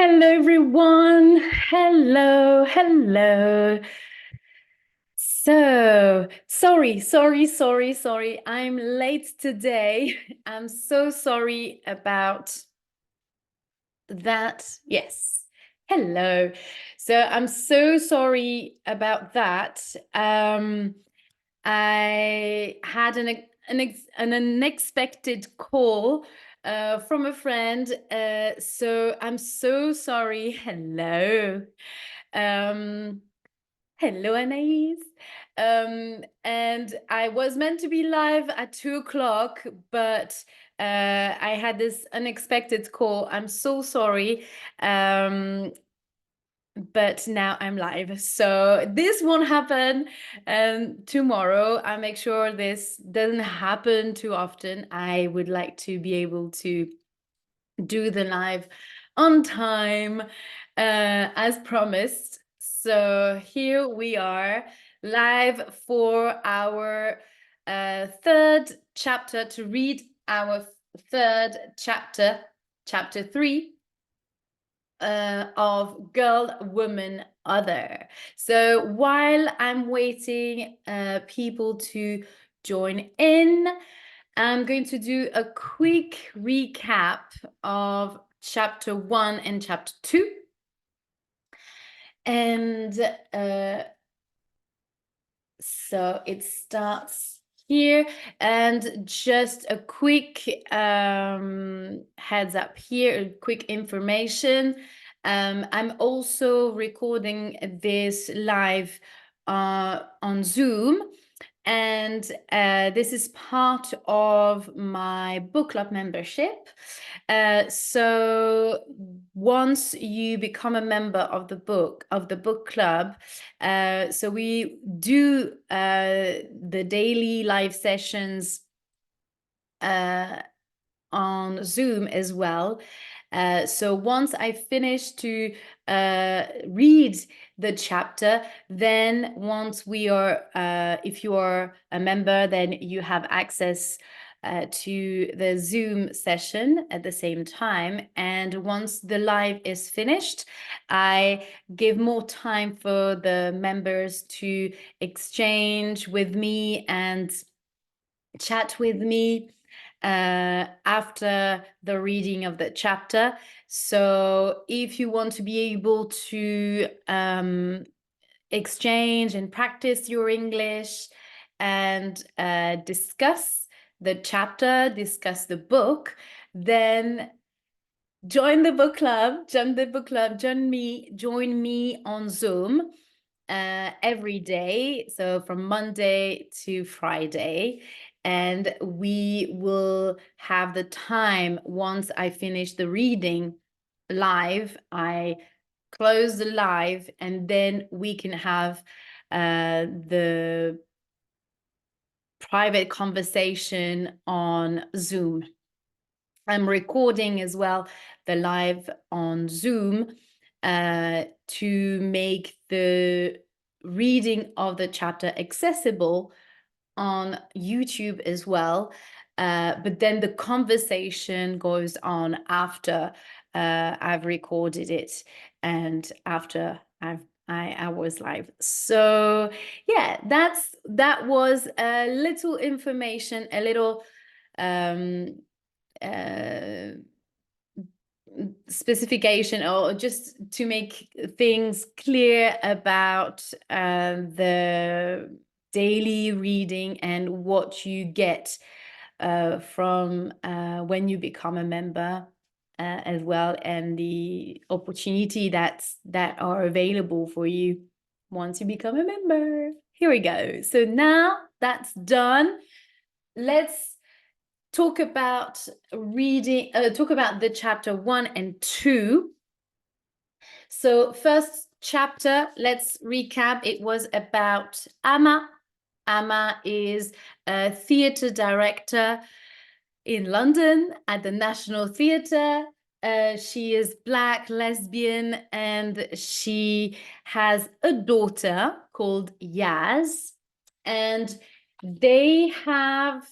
Hello everyone. Hello. So, sorry. I'm late today. I'm so sorry about that. Yes. Hello. So, I'm so sorry about that. I had an unexpected call from a friend. So I'm so sorry. Hello. Um, Hello, Anaïs. And I was meant to be live at 2 o'clock, but I had this unexpected call. I'm so sorry. But now I'm live. So this won't happen tomorrow. I'll make sure this doesn't happen too often. I would like to be able to do the live on time as promised. So here we are live for our third chapter, to read our third chapter, chapter 3 of Girl, Woman, Other. So while I'm waiting people to join in, I'm going to do a quick recap of chapter 1 and chapter 2. And so it starts here. And just a quick heads up here, quick information. I'm also recording this live on Zoom. And this is part of my book club membership. So once you become a member of the book club, so we do the daily live sessions on Zoom as well. So once I finish to read the chapter, then once we are, if you are a member, then you have access to the Zoom session at the same time. And once the live is finished, I give more time for the members to exchange with me and chat with me after the reading of the chapter. So if you want to be able to exchange and practice your English and discuss the chapter, discuss the book, then join the book club, join me on Zoom every day, so from Monday to Friday. And we will have the time, once I finish the reading live, I close the live, and then we can have the private conversation on Zoom. I'm recording as well the live on Zoom to make the reading of the chapter accessible on YouTube as well. But then the conversation goes on after I've recorded it and after I was live. So yeah, that was a little information, a little uh, specification, or just to make things clear about the daily reading and what you get from when you become a member as well, and the opportunity that are available for you once you become a member. Here we go. So now that's done, let's talk about reading, talk about the chapter 1 and 2. So first chapter, let's recap. It was about Amma. Amma is a theatre director in London at the National Theatre. She is Black, lesbian, and she has a daughter called Yaz. And they have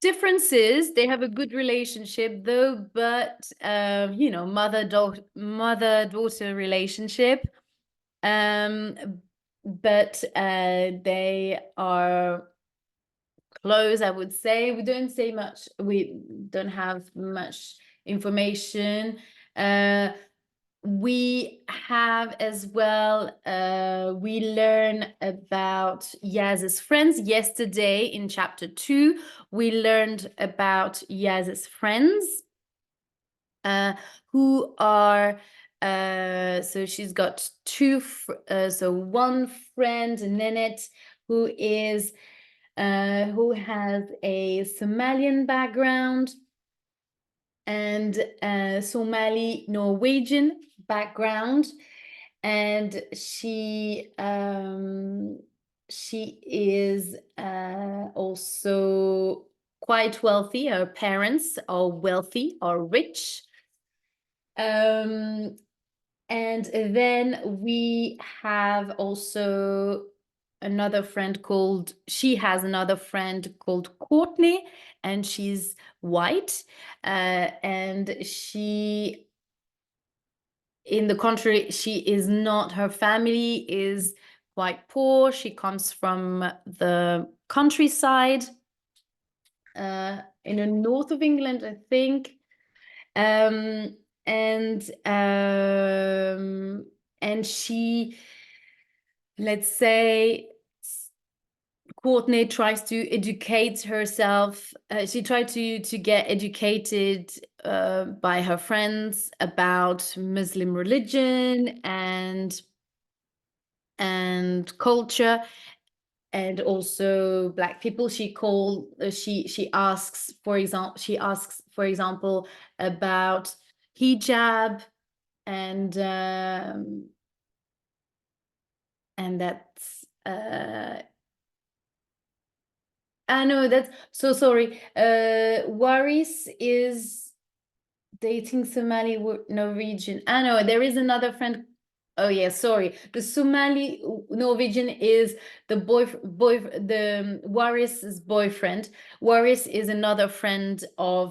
differences. They have a good relationship though, but you know, mother-daughter relationship. Um, but they are close, I would say. We don't say much. We don't have much information. We have as well, we learn about Yaz's friends. Yesterday in chapter 2, we learned about Yaz's friends, who are, so she's got so one friend, Nenette, who is, who has a Somalian background and Somali Norwegian background, and she is also quite wealthy. Her parents are wealthy or rich. And then we have also she has another friend called Courtney, and she's white. And in the contrary, her family is quite poor. She comes from the countryside, in the north of England, I think. Um, and um, and she, let's say, Courtney tries to educate herself. She tried to get educated by her friends about Muslim religion and culture, and also Black people. She asks, for example, about hijab, and that's no, that's so sorry. Waris is dating Somali Norwegian. No, there is another friend. Oh yeah, sorry. The Somali Norwegian is the Waris's boyfriend. Waris is another friend uh,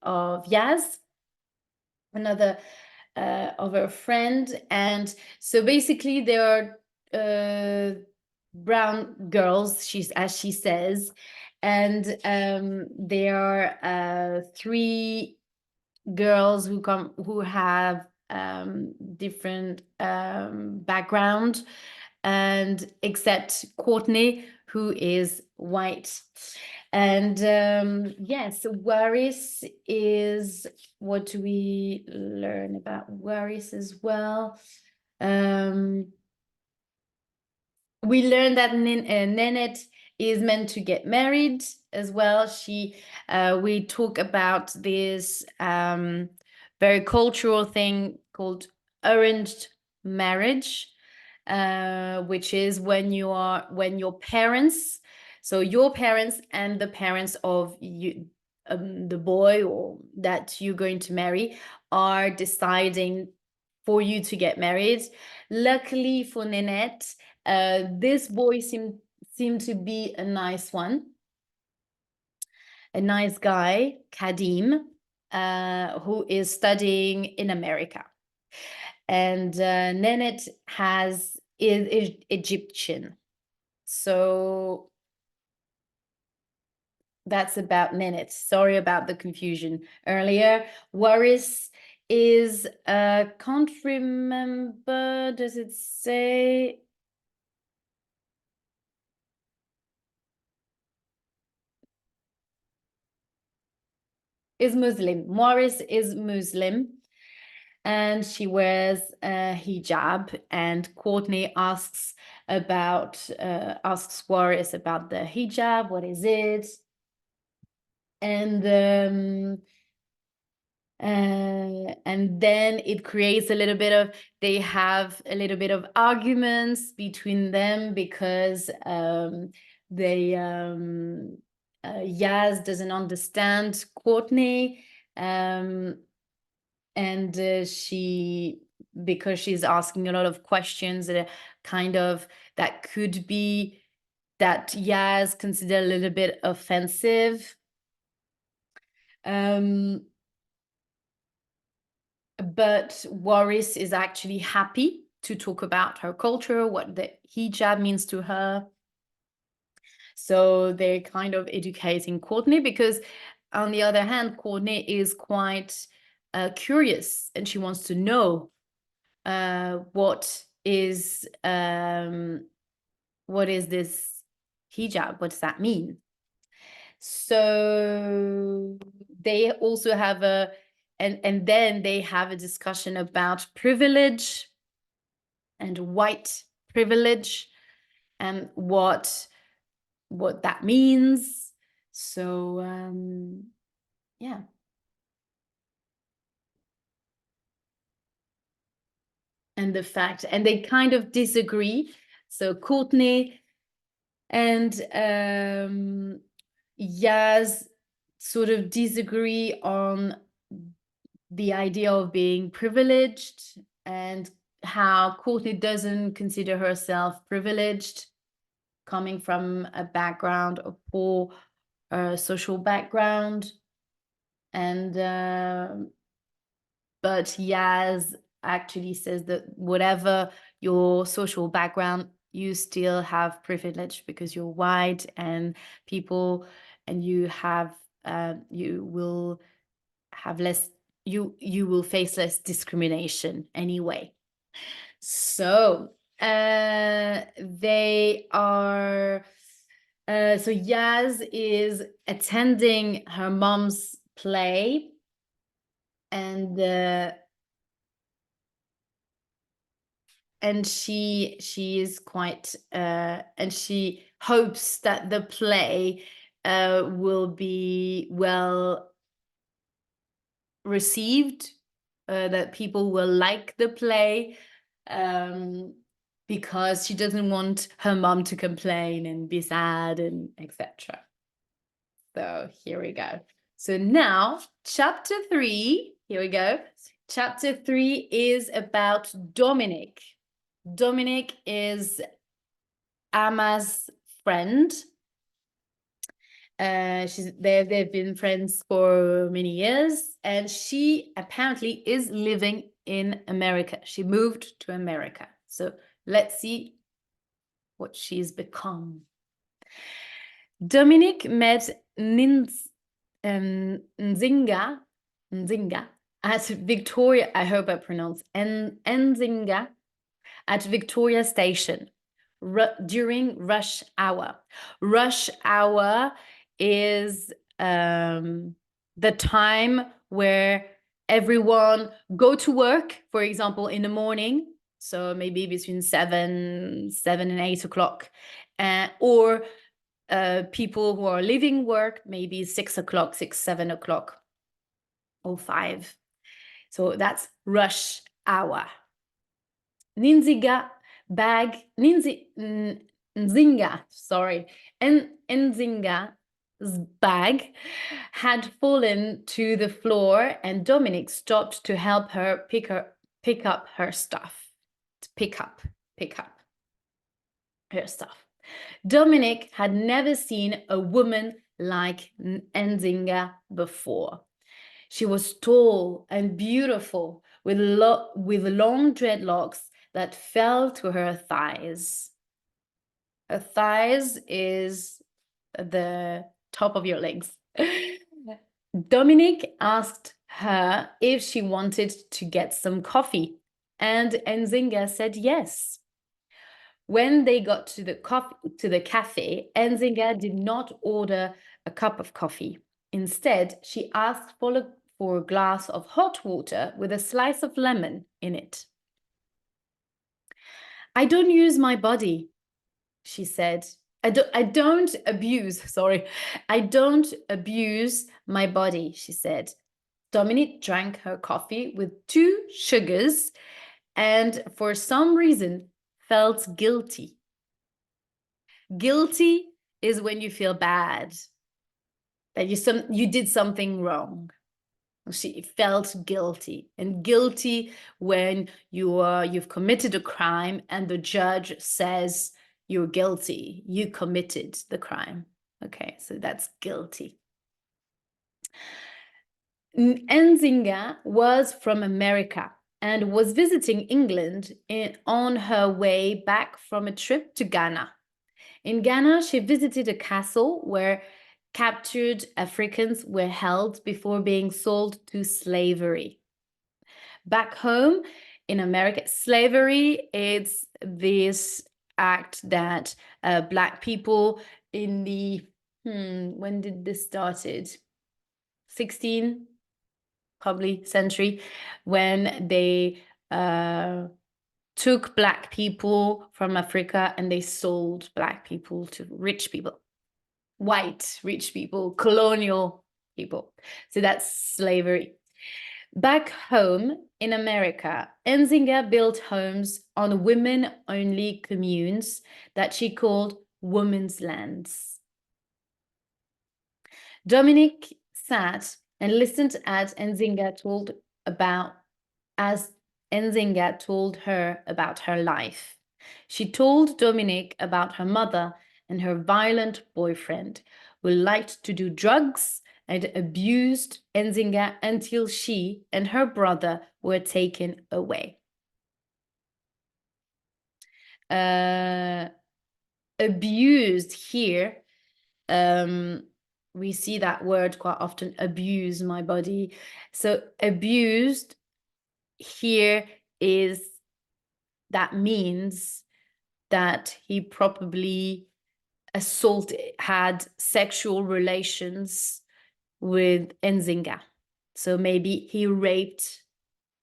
of Yaz, another of her friend. And so basically there are brown girls, as she says, and there are three girls who have different background, and except Courtney, who is white. And yes, Waris is, what do we learn about Waris as well? We learned that Nenette is meant to get married as well. We talk about this very cultural thing called arranged marriage, which is when your parents, so your parents and the parents of you, the boy or that you're going to marry, are deciding for you to get married. Luckily for Ninette, this boy seemed to be a nice one, a nice guy, Kadim, who is studying in America. And Nenet is Egyptian. So that's about Nenet. Sorry about the confusion earlier. Waris is, can't remember, does it say? Is Muslim. Waris is Muslim, and she wears a hijab. And Courtney asks Waris about the hijab. What is it? And then it creates they have a little bit of arguments between them, because Yaz doesn't understand Courtney, and because she's asking a lot of questions that kind of that could be that Yaz considered a little bit offensive. But Waris is actually happy to talk about her culture, what the hijab means to her. So they're kind of educating Courtney, because on the other hand, Courtney is quite curious, and she wants to know what is this hijab? What does that mean? So they also have and then they have a discussion about privilege and white privilege and what that means. So yeah. And the fact, and they kind of disagree. So Courtney and Yaz sort of disagree on the idea of being privileged, and how Courtney doesn't consider herself privileged, coming from a background of poor social background. And but Yaz actually says that whatever your social background, you still have privilege because you're white, and people, and you will have less, you will face less discrimination anyway. So they are so Yaz is attending her mom's play, and she is quite and she hopes that the play will be well received, that people will like the play, because she doesn't want her mom to complain and be sad and etc. So here we go. So now chapter 3, here we go. Chapter 3 is about Dominique. Dominique is Amma's friend. They've been friends for many years, and she apparently is living in America. She moved to America. So let's see what she's become. Dominique met Nzinga at Victoria. I hope I pronounce Nzinga at Victoria Station during rush hour. Rush hour is the time where everyone go to work, for example, in the morning. So maybe between 7 and 8 o'clock, or people who are leaving work, maybe 6 o'clock, 6, 7 o'clock, or 5. So that's rush hour. Nzinga bag, Nzinga, sorry, and Nzinga's bag had fallen to the floor, and Dominique stopped to help her pick up her stuff. Pick up her stuff. Dominique had never seen a woman like Nzinga before. She was tall and beautiful, with long dreadlocks that fell to her thighs. Her thighs is the top of your legs. Dominique asked her if she wanted to get some coffee, and Nzinga said yes. When they got to the cafe, Nzinga did not order a cup of coffee. Instead, she asked for a glass of hot water with a slice of lemon in it. "I don't use my body," she said. I don't abuse my body, she said. Dominique drank her coffee with 2 sugars, and for some reason felt guilty. Guilty is when you feel bad, that you did something wrong. She felt guilty, and guilty when you've committed a crime and the judge says you're guilty. You committed the crime. Okay, so that's guilty. Nzinga was from America and was visiting England on her way back from a trip to Ghana. In Ghana, she visited a castle where captured Africans were held before being sold to slavery. Back home in America, slavery is this act that Black people in the, when did this started? 16, probably century, when they took Black people from Africa and they sold Black people to rich people, white rich people, colonial people. So that's slavery. Back home in America, Nzinga built homes on women-only communes that she called women's lands. Dominique sat and listened as Nzinga told her about her life. She told Dominique about her mother and her violent boyfriend, who liked to do drugs and abused Nzinga until she and her brother were taken away. Abused here, we see that word quite often, abuse my body. So abused here that means that he probably had sexual relations with Nzinga. So maybe he raped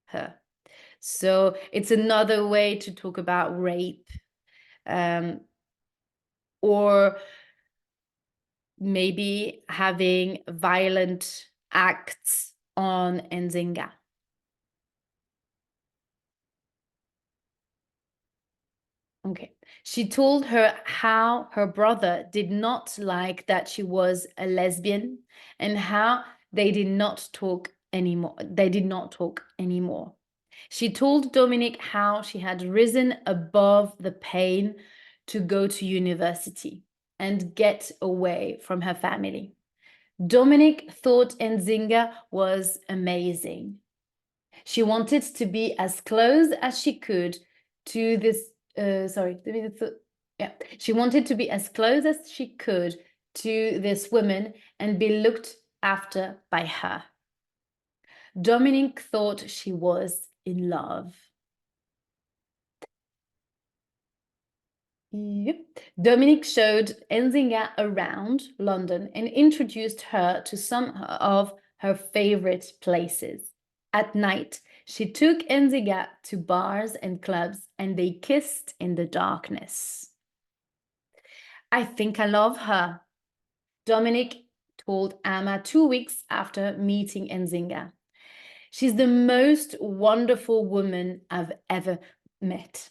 her. So it's another way to talk about rape, or maybe having violent acts on Nzinga. Okay. She told her how her brother did not like that she was a lesbian and how they did not talk anymore. She told Dominique how she had risen above the pain to go to university and get away from her family. Dominique thought Nzinga was amazing. She wanted to be as close as she could to this, she wanted to be as close as she could to this woman and be looked after by her. Dominique thought she was in love. Yep. Dominique showed Nzinga around London and introduced her to some of her favorite places. At night, she took Nzinga to bars and clubs and they kissed in the darkness. I think I love her, Dominique told Amma 2 weeks after meeting Nzinga. She's the most wonderful woman I've ever met.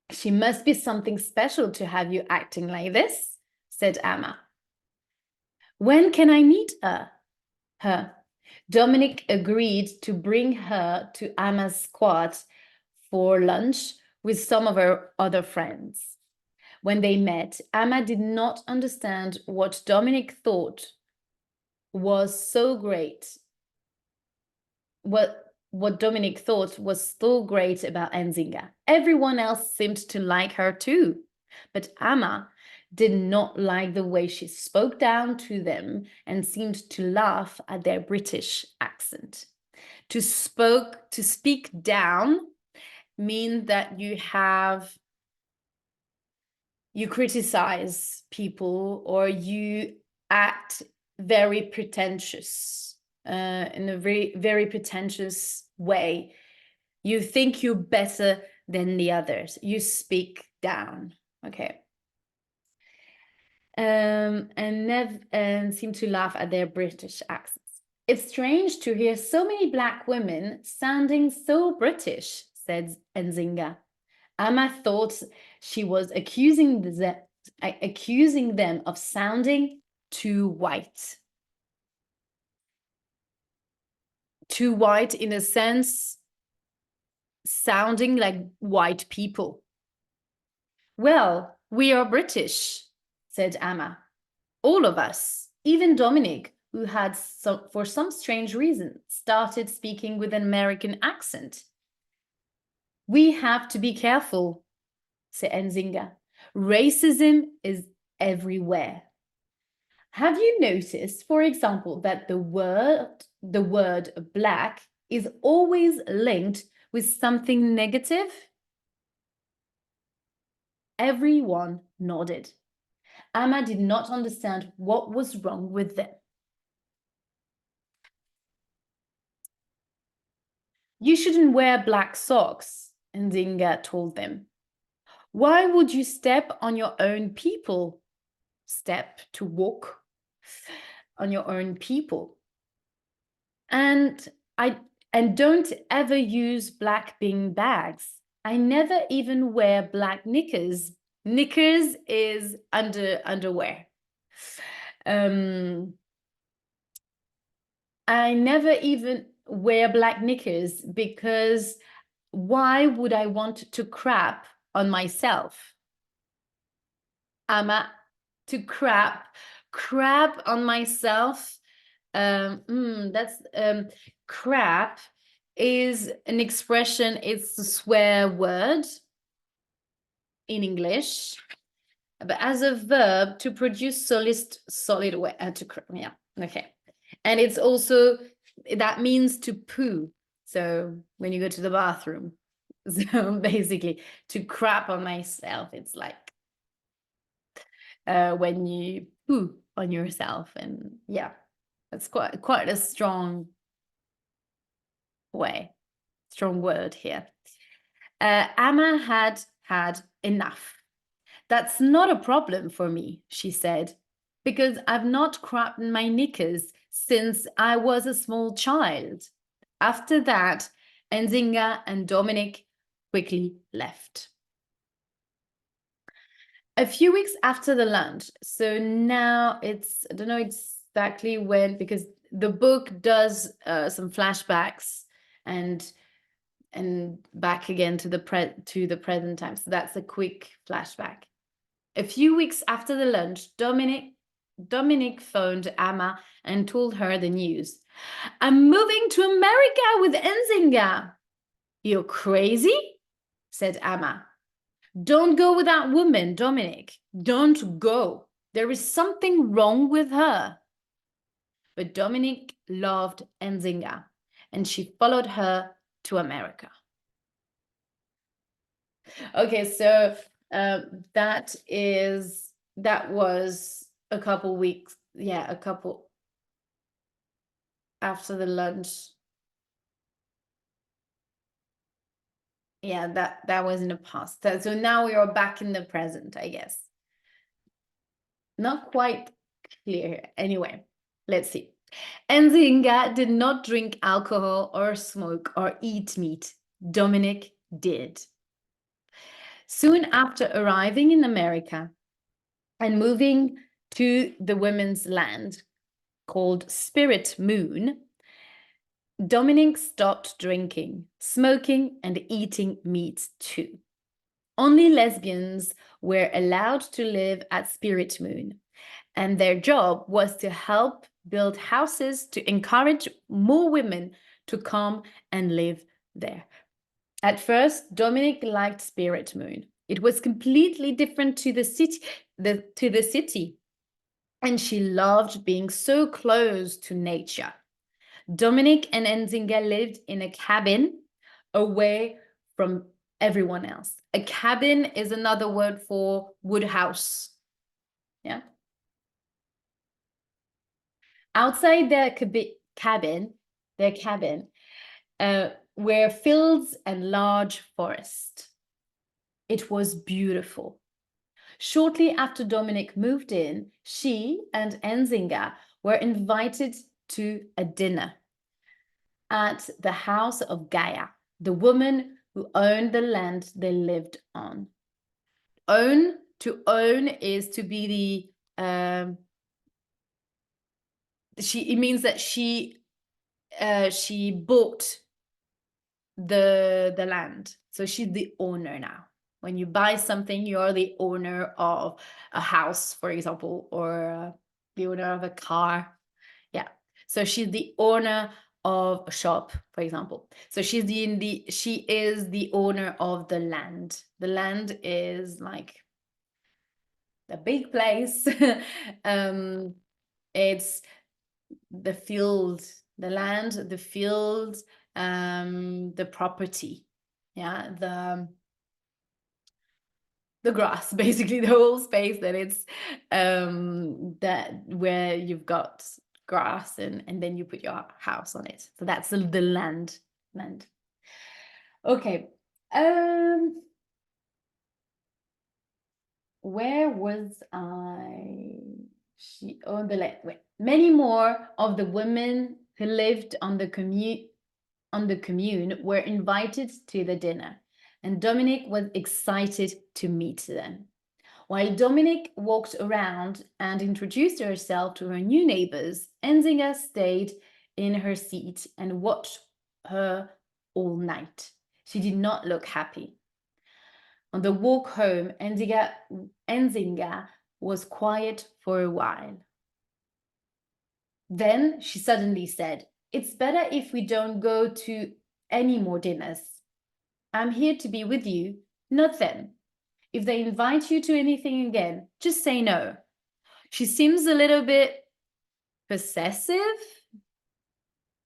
She must be something special to have you acting like this, said Amma. When can I meet her? Dominique agreed to bring her to Amma's squad for lunch with some of her other friends. When they met, Amma did not understand what Dominique thought was so great. What Dominique thought was so great about Nzinga. Everyone else seemed to like her too, but Amma did not like the way she spoke down to them and seemed to laugh at their British accent. To speak down means that you criticize people or you act very pretentious, in a very, very pretentious way. You think you're better than the others. You speak down, okay? And seem to laugh at their British accents. It's strange to hear so many Black women sounding so British, said Nzinga. Amma thought she was accusing them of sounding too white. Too white in a sense, sounding like white people. Well, We are British, said Amma. All of us, even Dominic, who had, for some strange reason, started speaking with an American accent. We have to be careful, said Nzinga. Racism is everywhere. Have you noticed, for example, that the word black is always linked with something negative? Everyone nodded. Amma did not understand what was wrong with them. You shouldn't wear black socks, Nzinga told them. Why would you step on your own people? Step to walk on your own people. And don't ever use black bean bags. I never even wear black knickers. Knickers is underwear. I never even wear black knickers because why would I want to crap on myself? To crap on myself. That's crap is an expression. It's a swear word in English, but as a verb to produce solid way to yeah, okay. And it's also, that means to poo. So when you go to the bathroom, so basically to crap on myself, it's like when you poo on yourself. And yeah, that's quite a strong word here. Amma had enough. That's not a problem for me, she said, because I've not crapped in my knickers since I was a small child. After that, Nzinga and Dominic quickly left. A few weeks after the lunch, so now it's, I don't know exactly when, because the book does some flashbacks and back again to the present time. So that's a quick flashback. A few weeks after the lunch, Dominic phoned Amma and told her the news. I'm moving to America with Nzinga. You're crazy? Said Amma. Don't go with that woman, Dominic. Don't go. There is something wrong with her. But Dominic loved Nzinga, and she followed her to America. Okay, so that was a couple weeks, a couple after the lunch. Yeah, that was in the past. So now we are back in the present, I guess. Not quite clear. Anyway, let's see. Nzinga did not drink alcohol or smoke or eat meat. Dominic did. Soon after arriving in America and moving to the women's land called Spirit Moon, Dominic stopped drinking, smoking, and eating meat too. Only lesbians were allowed to live at Spirit Moon, and their job was to help build houses to encourage more women to come and live there. At first, Dominic liked Spirit Moon. It was completely different to the city, and she loved being so close to nature. Dominic and Nzinga lived in a cabin away from everyone else. A cabin is another word for wood house. Yeah. Outside their cabin were fields and large forests. It was beautiful. Shortly after Dominic moved in, she and Nzinga were invited to a dinner at the house of Gaia, the woman who owned the land they lived on. To own is to be the it means that she bought the land, so she's the owner now. When you buy something, you're the owner of a house, for example, or the owner of a car. Yeah. So she's the owner of a shop, for example. So she is the owner of the land. The land is like the big place. It's the field, the land, the field, the property. Yeah, the grass, basically the whole space that it's that where you've got grass and then you put your house on it. So that's the land. Okay. Where was I? Many more of the women who lived on the commune were invited to the dinner, and Dominique was excited to meet them. While Dominique walked around and introduced herself to her new neighbors, Nzinga stayed in her seat and watched her all night. She did not look happy. On the walk home, Nzinga was quiet for a while. Then she suddenly said, "It's better if we don't go to any more dinners. I'm here to be with you, not them. If they invite you to anything again, just say no." She seems a little bit possessive.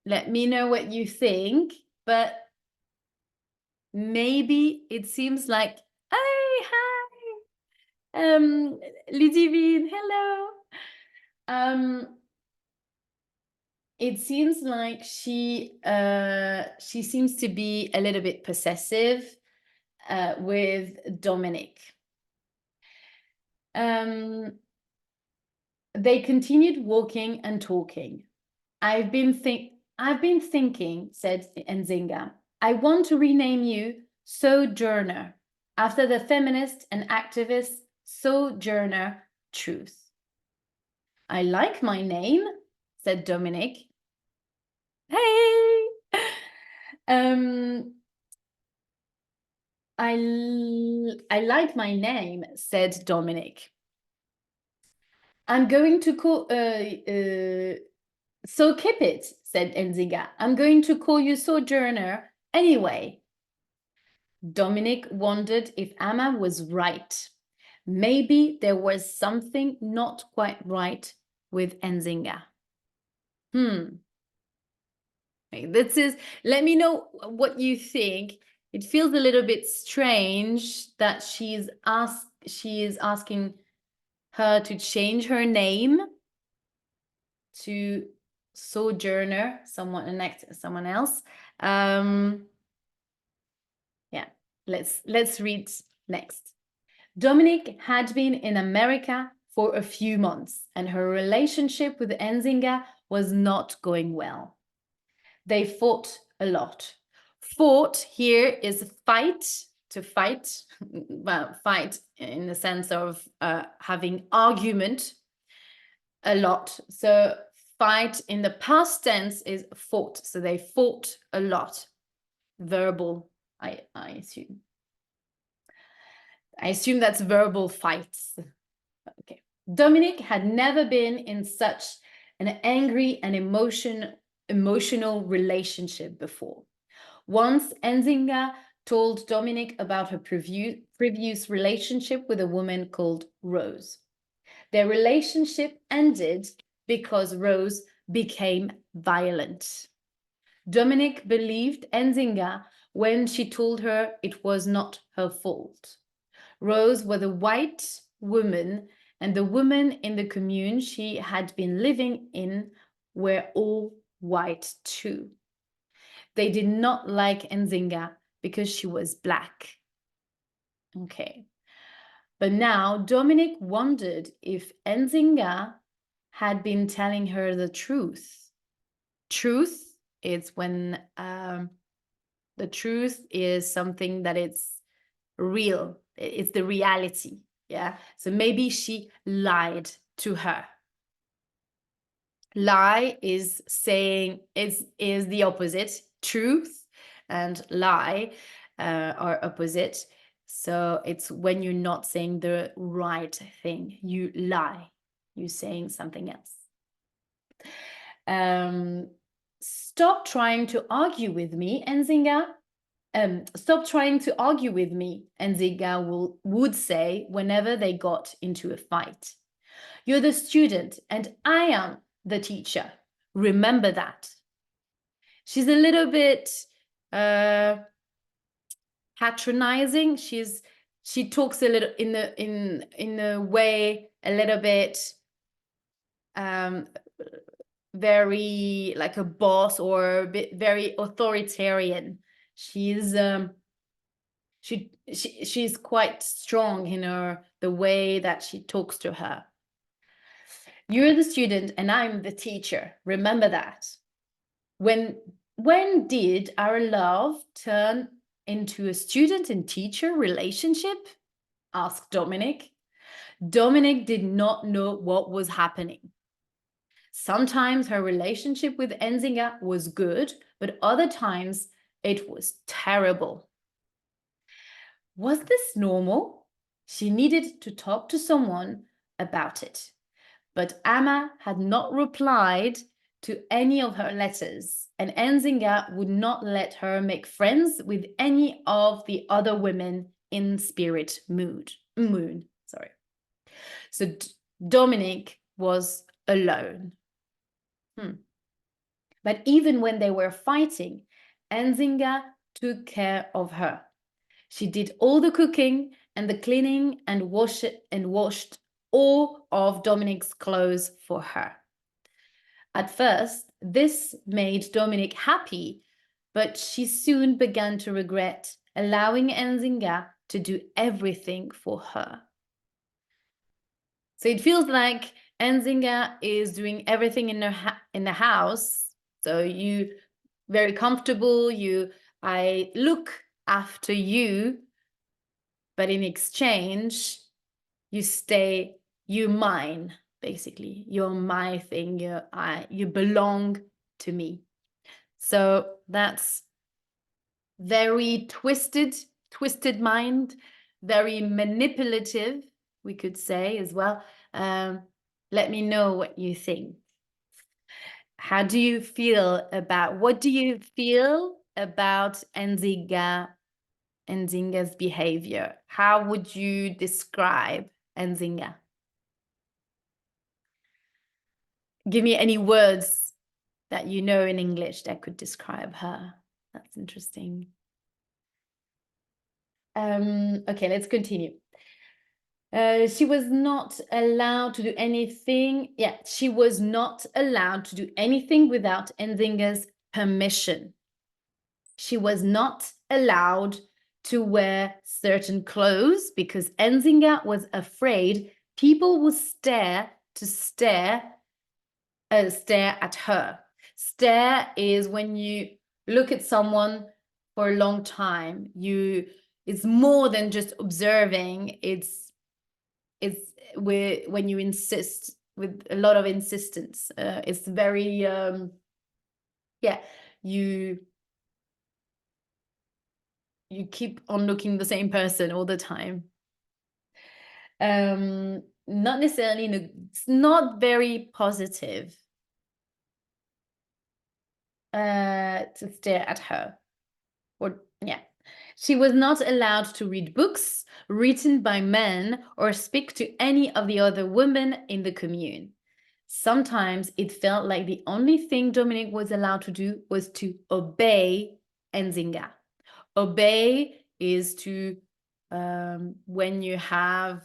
Let me know what you think, but maybe it seems like, hey, hi, Ludivine, hello. It seems like she seems to be a little bit possessive with Dominic. They continued walking and talking. I've been thinking, said Nzinga. I want to rename you Sojourner, after the feminist and activist Sojourner Truth. I like my name, said Dominic. Hey! I like my name, said Dominic. I'm going to call so keep it, said Nzinga. I'm going to call you Sojourner anyway. Dominic wondered if Amma was right. Maybe there was something not quite right with Nzinga. Let me know what you think. It feels a little bit strange that she is asking her to change her name to Sojourner, someone else. Yeah, let's read next. Dominique had been in America for a few months, and her relationship with Nzinga was not going well. They fought a lot. Fought here is fight, to fight, well, fight in the sense of having argument a lot. So fight in the past tense is fought. So they fought a lot. Verbal, I assume. I assume that's verbal fights. Okay. Dominic had never been in such an angry and emotional relationship before. Once Nzinga told Dominic about her previous relationship with a woman called Rose. Their relationship ended because Rose became violent. Dominic believed Nzinga when she told her it was not her fault. Rose was a white woman, and the women in the commune she had been living in were all white too. They did not like Nzinga because she was black. Okay. But now Dominic wondered if Nzinga had been telling her the truth. Truth is when the truth is something that it's real. It's the reality. Yeah. So maybe she lied to her. Lie is saying is the opposite. Truth and lie are opposite. So it's when you're not saying the right thing, you lie, you're saying something else. Stop trying to argue with me, Nzinga. Stop trying to argue with me, Nzinga would say whenever they got into a fight. You're the student and I am the teacher. Remember that. She's a little bit patronizing. She talks a little in a way a little bit very like a boss, or a bit very authoritarian. She's she's quite strong in the way that she talks to her. You're the student and I'm the teacher. Remember that. When did our love turn into a student and teacher relationship? Asked Dominic. Dominic did not know what was happening. Sometimes her relationship with Nzinga was good, but other times it was terrible. Was this normal? She needed to talk to someone about it. But Amma had not replied to any of her letters, and Nzinga would not let her make friends with any of the other women in Spirit Moon. Sorry. So Dominique was alone. But even when they were fighting, Nzinga took care of her. She did all the cooking and the cleaning and washed all of Dominique's clothes for her. At first, this made Dominique happy, but she soon began to regret allowing Nzinga to do everything for her. So it feels like Nzinga is doing everything in the house. So you very comfortable, I look after you, but in exchange, you're mine, basically. You're my thing, you belong to me. So that's very twisted mind, very manipulative, we could say as well. Let me know what you think. What do you feel about Nzinga's behavior? How would you describe Nzinga? Give me any words that you know in English that could describe her. That's interesting. Okay, let's continue. She was not allowed to do anything. Yeah, she was not allowed to do anything without Nzinga's permission. She was not allowed to wear certain clothes because Nzinga was afraid people would stare at her. Stare is when you look at someone for a long time. It's more than just observing. It's when you insist with a lot of insistence. It's very yeah. You keep on looking the same person all the time. Not necessarily, it's not very positive to stare at her. Or yeah. She was not allowed to read books written by men or speak to any of the other women in the commune. Sometimes it felt like the only thing Dominique was allowed to do was to obey Nzinga. Obey is to when you have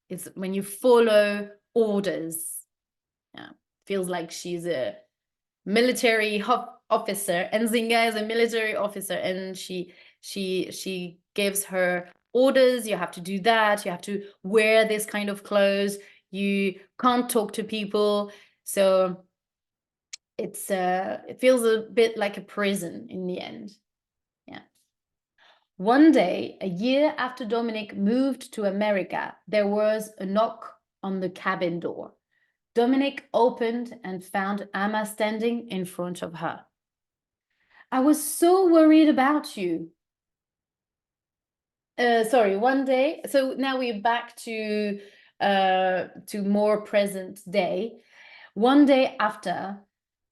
it's when you follow orders. Yeah, feels like she's a military officer, and Nzinga is a military officer, and she gives her orders. You have to do that. You have to wear this kind of clothes. You can't talk to people. So it feels a bit like a prison in the end. Yeah. One day, a year after Dominic moved to America, there was a knock on the cabin door. Dominic opened and found Amma standing in front of her. I was so worried about you. Sorry, one day. So now we're back to more present day. One day after,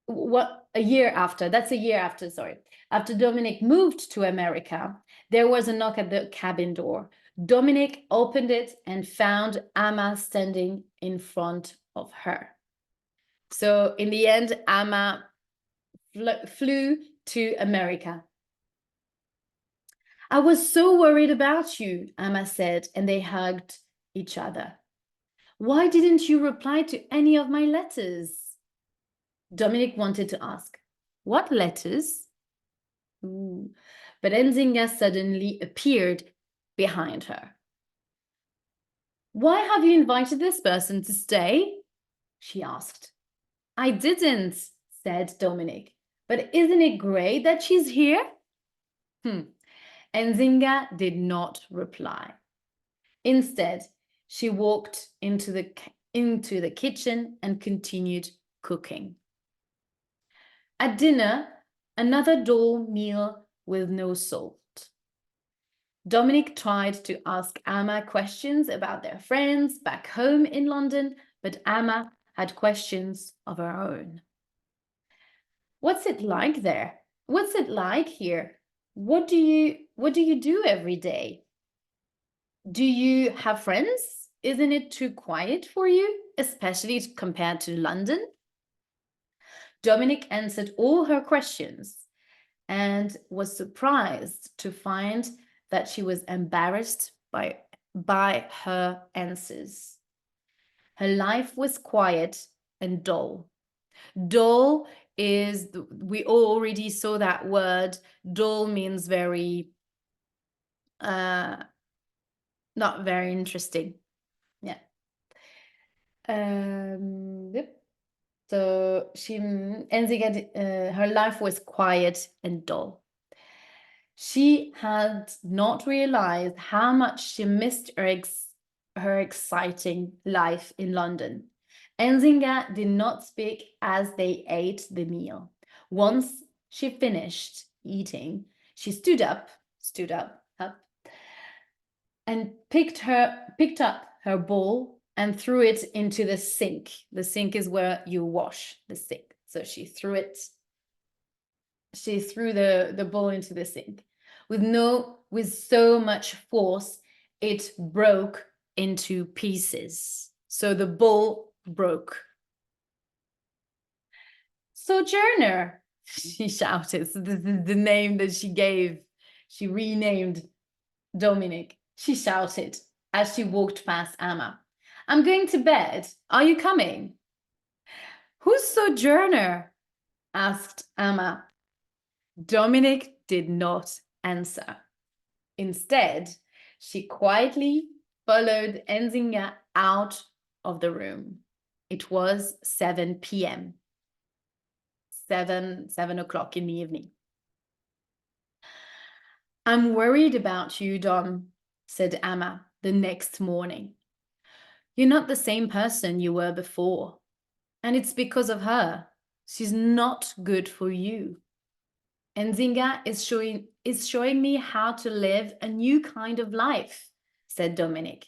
what a year after, that's a year after, sorry. After Dominic moved to America, there was a knock at the cabin door. Dominic opened it and found Amma standing in front of her. So in the end, Amma flew to America. I was so worried about you, Amma said, and they hugged each other. Why didn't you reply to any of my letters? Dominic wanted to ask, what letters? Ooh. But Nzinga suddenly appeared behind her. Why have you invited this person to stay? She asked. I didn't, said Dominic. But isn't it great that she's here? Nzinga did not reply. Instead, she walked into the kitchen and continued cooking. At dinner, another dull meal with no salt. Dominic tried to ask Amma questions about their friends back home in London, but Amma had questions of her own. What's it like there? What's it like here? What do you do every day? Do you have friends? Isn't it too quiet for you, especially compared to London? Dominic answered all her questions and was surprised to find that she was embarrassed by her answers. Her life was quiet and dull. Dull is, we already saw that word. Dull means very, not very interesting. Yeah. Yep. So Nzinga, her life was quiet and dull. She had not realized how much she missed her exciting life in London. Nzinga did not speak as they ate the meal. Once she finished eating, she stood up, and picked up her bowl and threw it into the sink. The sink is where you wash the sink. So she threw the bowl into the sink. With so much force, it broke into pieces. So the bowl broke. Sojourner, she shouted. So this is the name that she gave. She renamed Dominic. She shouted as she walked past Amma. I'm going to bed. Are you coming? Who's Sojourner? Asked Amma. Dominic did not answer. Instead, she quietly followed Nzinga out of the room. It was 7 p.m. 7 o'clock in the evening. I'm worried about you, Dom, said Amma the next morning. You're not the same person you were before. And it's because of her. She's not good for you. Nzinga is showing me how to live a new kind of life, said Dominic.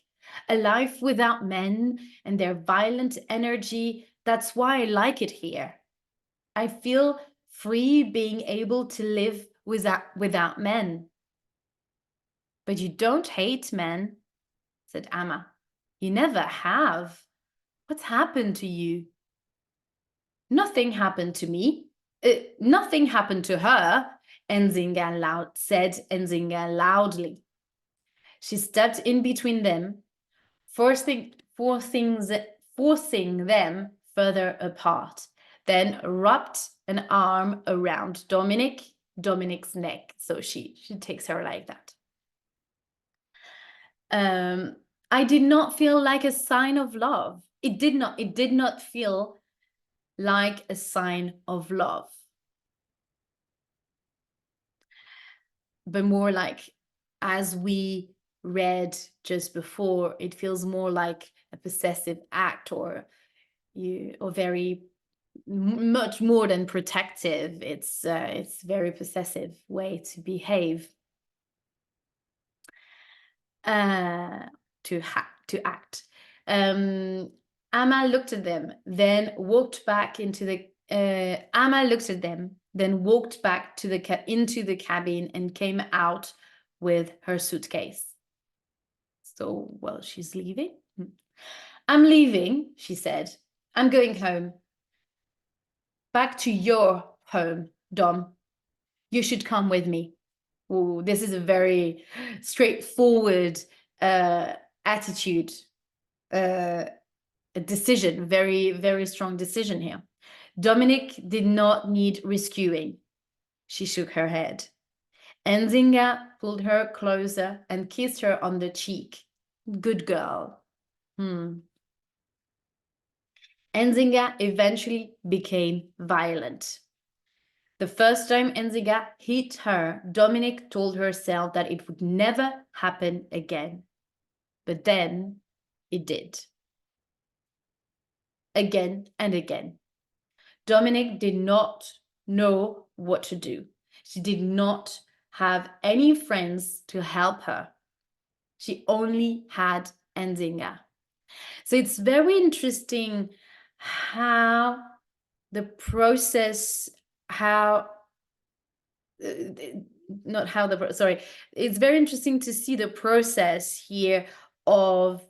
A life without men and their violent energy. That's why I like it here. I feel free being able to live without men. But you don't hate men, said Amma. You never have. What's happened to you? Nothing happened to me. Nothing happened to her, said Nzinga loudly. She stepped in between them, forcing them further apart, then wrapped an arm around Dominic's neck. So she takes her like that. I did not feel like a sign of love. It did not feel like a sign of love, but more like, as we read just before, it feels more like a possessive act, or very much more than protective. It's very possessive way to behave. uh, to act. Amma looked at them, then walked back into the. Amma looked at them, then walked back to the into the cabin and came out with her suitcase. So, well, she's leaving. I'm leaving, she said. I'm going home. Back to your home, Dom. You should come with me. Oh, this is a very straightforward attitude, a decision, very, very strong decision here. Dominique did not need rescuing. She shook her head. Nzinga pulled her closer and kissed her on the cheek. Good girl. Nzinga eventually became violent. The first time Nzinga hit her, Dominique told herself that it would never happen again. But then it did. Again and again. Dominique did not know what to do. She did not have any friends to help her. She only had Nzinga. So it's very interesting how the process, how not how the sorry, it's very interesting to see the process here of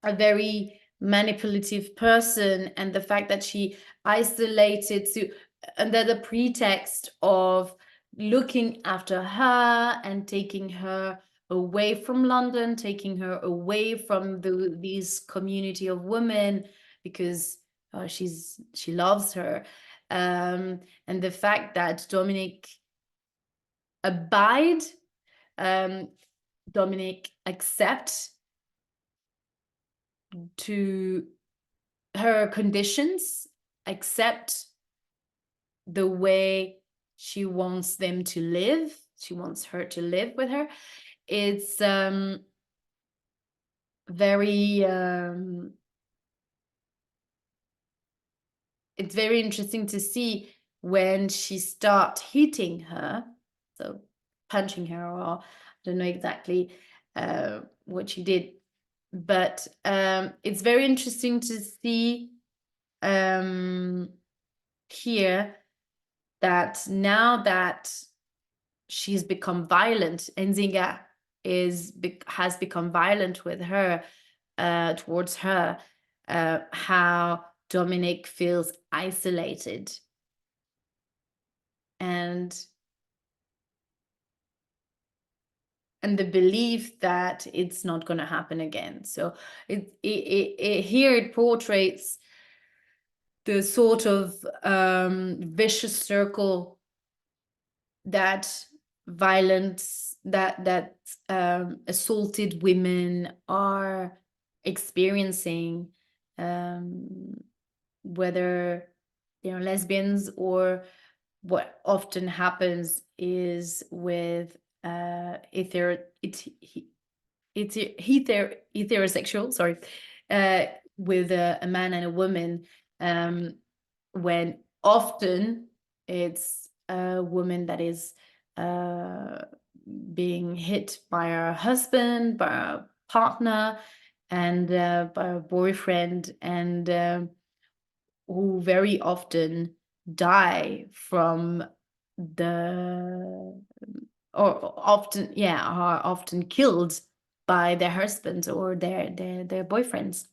a very manipulative person and the fact that she isolated to under the pretext of looking after her and taking her away from London, taking her away from these community of women because she loves her, and the fact that Dominique abide, Dominique accept to her conditions, accept the way she wants them to live. She wants her to live with her. It's very it's very interesting to see when she start hitting her, so punching her, or I don't know exactly what she did, but it's very interesting to see here that now that she's become violent, Nzinga has become violent with her, towards her, how Dominique feels isolated and the belief that it's not going to happen again. So here it portrays the sort of vicious circle that violence, that assaulted women are experiencing, whether they're lesbians, or what often happens is with heterosexual, sorry, with a man and a woman, when often it's a woman that is being hit by her husband, by a partner, and by a boyfriend, and who very often die from the, or often, yeah, are often killed by their husbands or their boyfriends.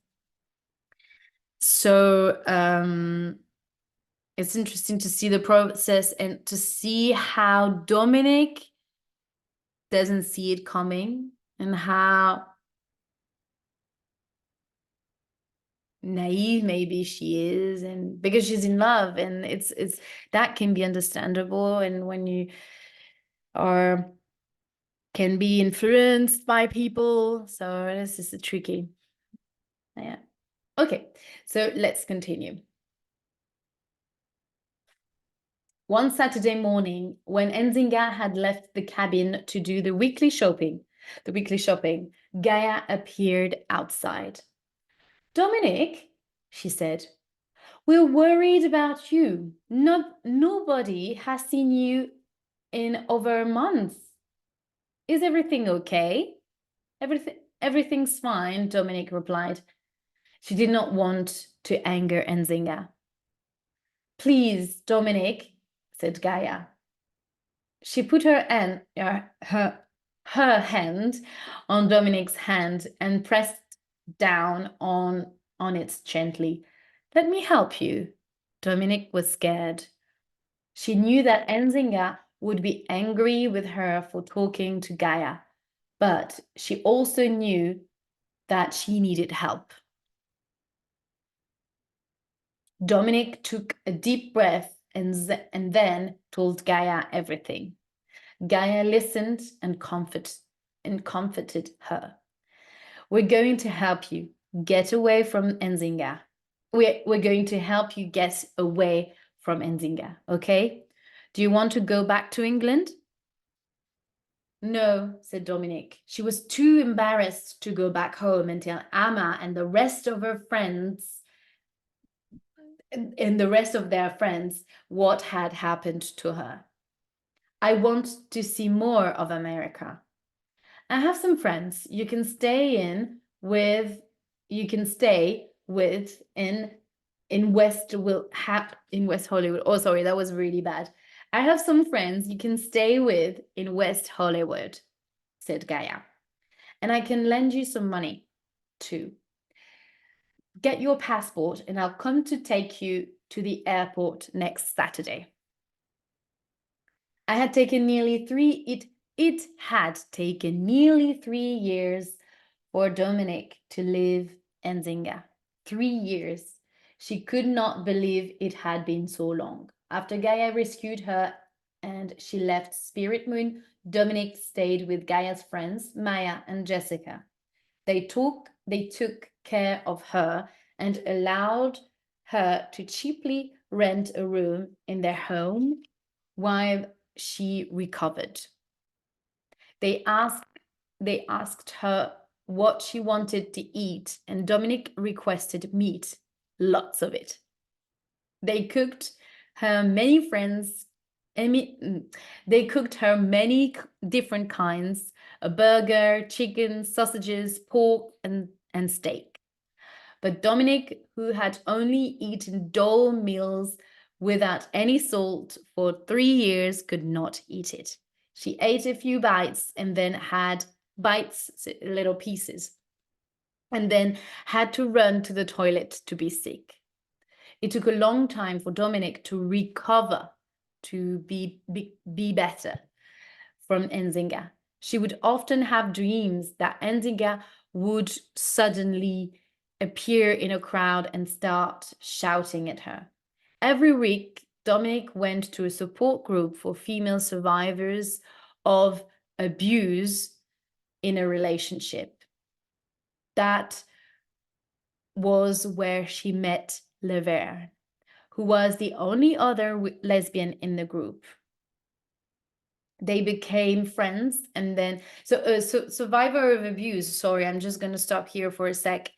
So it's interesting to see the process and to see how Dominique doesn't see it coming and how naive maybe she is, and because she's in love, and it's that can be understandable, and when you are can be influenced by people, so this is tricky. Yeah. Okay, so let's continue. One Saturday morning, when Nzinga had left the cabin to do the weekly shopping, Gaia appeared outside. Dominique, she said, we're worried about you. Nobody has seen you in over a month. Is everything okay? Everything's fine, Dominique replied. She did not want to anger Nzinga. Please, Dominique, said Gaia. She put her hand on Dominique's hand and pressed down on it gently. Let me help you. Dominique was scared. She knew that Nzinga would be angry with her for talking to Gaia, but she also knew that she needed help. Dominic took a deep breath and then told Gaia everything. Gaia listened and comforted her. We're going to help you get away from Nzinga. We're going to help you get away from Nzinga, okay? Do you want to go back to England? No, said Dominique. She was too embarrassed to go back home and tell Amma and the rest of her friends and the rest of their friends what had happened to her. I want to see more of America. I have some friends you can stay with in West Hollywood. Oh, sorry, that was really bad. I have some friends you can stay with in West Hollywood, said Gaia. And I can lend you some money too. Get your passport and I'll come to take you to the airport next Saturday. It had taken nearly 3 years for Dominic to leave Nzinga. 3 years. She could not believe it had been so long. After Gaia rescued her and she left Spirit Moon, Dominic stayed with Gaia's friends, Maya and Jessica. They took care of her and allowed her to cheaply rent a room in their home while she recovered. They asked her what she wanted to eat, and Dominic requested meat, lots of it. They cooked her many different kinds: a burger, chicken, sausages, pork, and steak. But Dominic, who had only eaten dull meals without any salt for 3 years, could not eat it. She ate a few bites and then had little pieces, and then had to run to the toilet to be sick. It took a long time for Dominic to recover, to be better from Nzinga. She would often have dreams that Nzinga would suddenly appear in a crowd and start shouting at her. Every week, Dominic went to a support group for female survivors of abuse in a relationship. That was where she met Laverne, who was the only other lesbian in the group. They became friends, and then survivor of abuse. Sorry, I'm just going to stop here for a sec.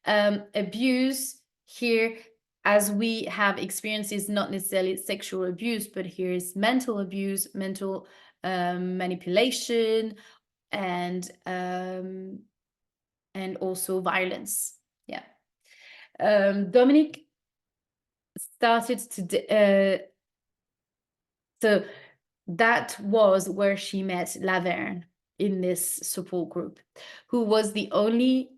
Abuse here, as we have experienced, is not necessarily sexual abuse, but here is mental abuse, mental manipulation, and also violence. Yeah. Dominic started to so that was where she met Laverne in this support group, who was the only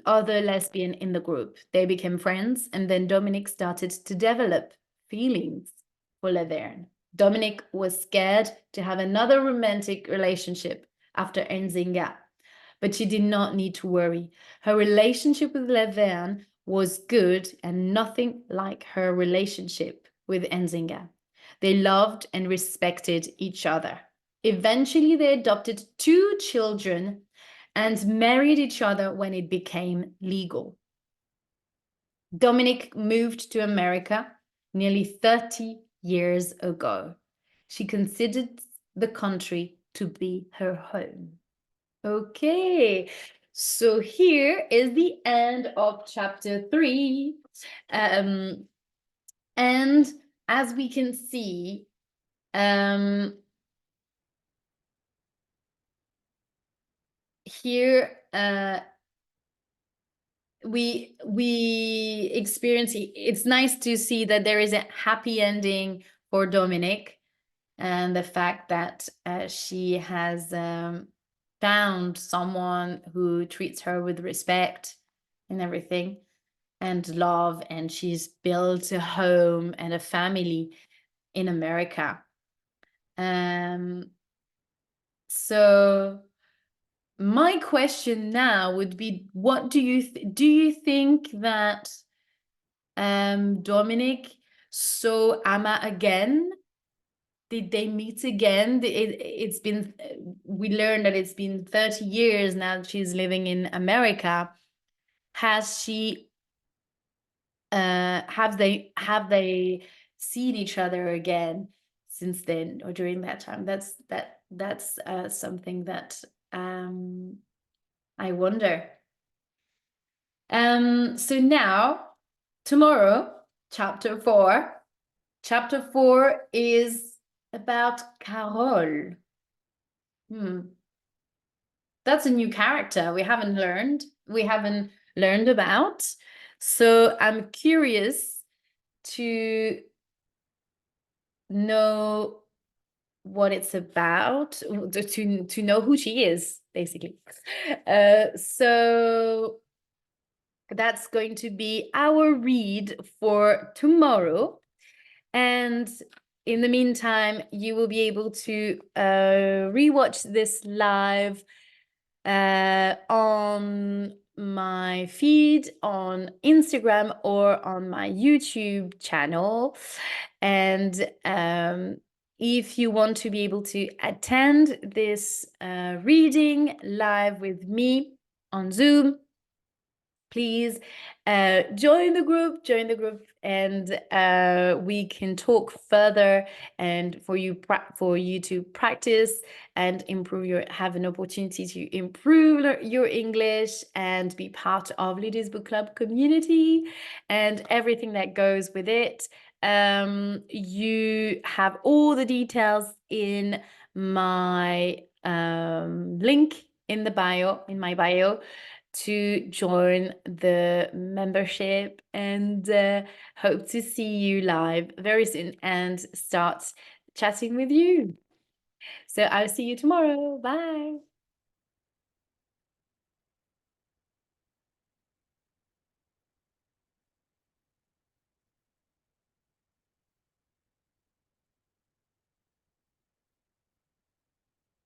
other lesbian in the group. They became friends, and then Dominic started to develop feelings for Laverne. Dominic was scared to have another romantic relationship after Nzinga, but she did not need to worry. Her relationship with Laverne was good and nothing like her relationship with Nzinga. They loved and respected each other. Eventually, they adopted 2 children and married each other when it became legal. Dominic moved to America nearly 30 years ago. She considered the country to be her home. Okay, so here is the end of chapter 3. And as we can see, here we experience, it's nice to see that there is a happy ending for Dominic, and the fact that she has found someone who treats her with respect and everything and love, and she's built a home and a family in America. So my question now would be, what do you think that Dominic saw Amma again? Did they meet again? It's been, we learned that it's been 30 years now that she's living in America. Has she have they seen each other again since then or during that time? That's something that I wonder. So now, tomorrow, chapter 4. Chapter 4 is about Carole. That's a new character we haven't learned about. So I'm curious to know what it's about, to know who she is, basically. So that's going to be our read for tomorrow. And in the meantime, you will be able to rewatch this live on my feed on Instagram or on my YouTube channel. And if you want to be able to attend this reading live with me on Zoom, please join the group, and we can talk further, and for you to practice and have an opportunity to improve your English and be part of Ladies Book Club community and everything that goes with it. You have all the details in my link in my bio, to join the membership, and hope to see you live very soon and start chatting with you. So I'll see you tomorrow. Bye.